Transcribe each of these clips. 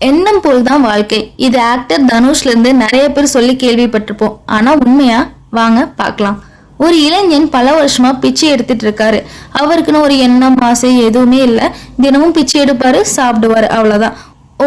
எண்ணம் போல்தான் வாழ்க்கை. இது ஆக்டர் தனுஷ்ல இருந்து நிறைய பேர் சொல்லி கேள்விப்பட்டிருப்போம். ஆனா உண்மையா? வாங்க பார்க்கலாம். ஒரு இளைஞன் பல வருஷமா பிச்சை எடுத்துட்டு இருக்காரு. அவருக்குன்னு ஒரு எண்ணம் ஆசை எதுவுமே இல்ல. தினமும் பிச்சை எடுப்பாரு, சாப்பிடுவாரு, அவ்வளவுதான்.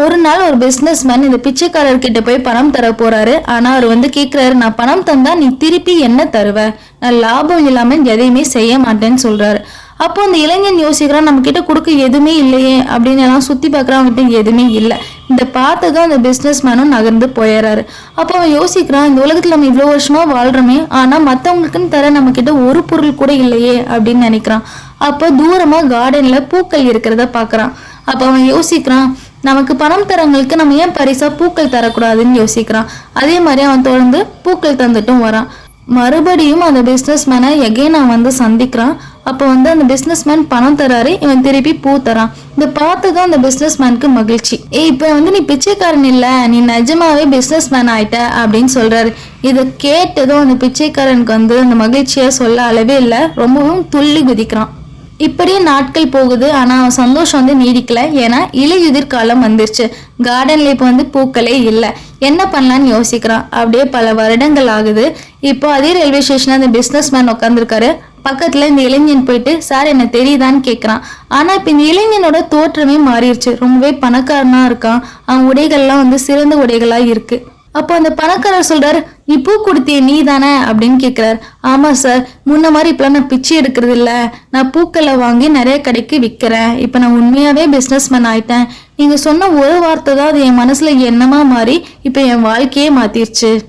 ஒரு நாள் ஒரு பிசினஸ் மேன் இந்த பிச்சைக்காரர்கிட்ட போய் பணம் தர போறாரு. ஆனா அவர் கேக்குறாரு, நான் பணம் தந்தா நீ திருப்பி என்ன தருவ? நான் லாபம் இல்லாம எதையுமே செய்ய மாட்டேன்னு சொல்றாரு. அப்போ அந்த இளைஞன் யோசிக்கிறான், நம்ம கிட்ட கொடுக்க எதுவுமே இல்லையே அப்படின்னு எல்லாம் சுத்தி பார்க்கறான். அவங்ககிட்ட எதுவுமே இல்லை. இந்த பார்த்ததும் அந்த பிசினஸ் மேனும் நகர்ந்து போயிடுறாரு. அப்போ அவன் யோசிக்கிறான், இந்த உலகத்துல நம்ம இவ்வளவு வருஷமா வாழ்றோமே, ஆனா மத்தவங்களுக்குன்னு தர நம்ம கிட்ட ஒரு பொருள் கூட இல்லையே அப்படின்னு நினைக்கிறான். அப்ப தூரமா கார்டன்ல பூக்கள் இருக்கிறத பாக்குறான். அப்ப அவன் யோசிக்கிறான், நமக்கு பணம் தரவங்களுக்கு நம்ம ஏன் பரிசா பூக்கள் தரக்கூடாதுன்னு யோசிக்கிறான். அதே மாதிரி அவன் தொடர்ந்து பூக்கள் தந்துட்டும் வரான். மறுபடியும் அந்த பிசினஸ் மேனை எகைன் அவன் சந்திக்கிறான். அப்போ அந்த பிசினஸ் மேன் பணம் தராரு, இவன் திருப்பி பூ தரான். இந்த பார்த்ததும் அந்த பிசினஸ் மேனுக்கு மகிழ்ச்சி. இப்ப நீ பிச்சைக்காரன் இல்ல, நீ நிஜமாவே பிசினஸ் மேன் ஆயிட்ட அப்படின்னு சொல்றாரு. இதை கேட்டதும் அந்த பிச்சைக்காரனுக்கு அந்த மகிழ்ச்சியா சொல்ல அளவே இல்லை. ரொம்பவும் துள்ளி குதிக்கிறான். இப்படியே நாட்கள் போகுது. ஆனா அவன் சந்தோஷம் நீடிக்கல. ஏன்னா இலையுதிர் காலம் வந்துருச்சு. கார்டன்ல இப்ப பூக்களே இல்லை. என்ன பண்ணலான்னு யோசிக்கிறான். அப்படியே பல வருடங்கள் ஆகுது. இப்போ அதே ரயில்வே ஸ்டேஷன்ல அந்த பிசினஸ் மேன் உட்காந்துருக்காரு. பக்கத்துல இந்த இளைஞன் போயிட்டு, சார் என்ன தெரியுதான்னு கேக்குறான். ஆனா இப்ப இந்த இளைஞனோட தோற்றமே மாறிடுச்சு. ரொம்பவே பணக்காரனா இருக்கான். அவன் உடைகள்லாம் சிறந்த உடைகளா இருக்கு. அப்போ அந்த பணக்காரர் சொல்றாரு, நீ பூ கொடுத்திய நீ தானே அப்படின்னு கேட்கிறாரு. ஆமா சார், முன்ன மாதிரி இப்பெல்லாம் நான் பிச்சை எடுக்கிறது இல்ல, நான் பூக்களை வாங்கி நிறைய கடைக்கு விற்கிறேன். இப்ப நான் உண்மையாவே பிசினஸ் மேன் ஆயிட்டேன். நீங்க சொன்ன ஒரு வார்த்தை தான் அது என் மனசுல எண்ணமா மாறி இப்ப என் வாழ்க்கையே மாத்திருச்சு.